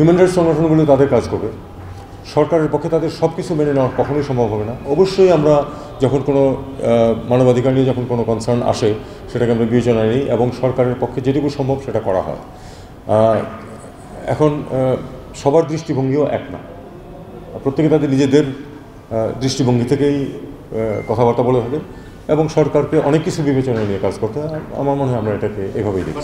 Human rights সংগঠনগুলো তাদের কাজ করবে, সরকারের পক্ষে তাদের সব কিছু মেনে নেওয়া কখনোই সম্ভব হবে না। অবশ্যই আমরা যখন কোনো মানবাধিকার নিয়ে যখন কোনো কনসার্ন আসে সেটাকে আমরা বিবেচনায় নিই এবং সরকারের পক্ষে যেটুকু সম্ভব সেটা করা হয়। এখন সবার দৃষ্টিভঙ্গিও এক না, প্রত্যেকে তাদের নিজেদের দৃষ্টিভঙ্গি থেকেই কথাবার্তা বলে থাকেন এবং সরকারকে অনেক কিছু বিবেচনায় নিয়ে কাজ করতে হয়। আমার মনে হয় আমরা এটাকে এভাবেই দেখি।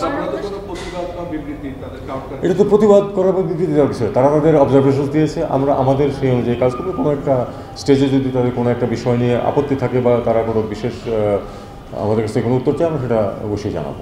এটা তো প্রতিবাদ করার বা বিবৃতি দেওয়ার বিষয়, তারা তাদের অবজারভেশন দিয়েছে, আমরা আমাদের সেই অনুযায়ী কাজ করবো। কোনো একটা স্টেজে যদি তাদের কোনো একটা বিষয় নিয়ে আপত্তি থাকে বা তারা কোনো বিশেষ আমাদের কাছে কোনো উত্তর চায়, আমরা সেটা অবশ্যই জানাবো।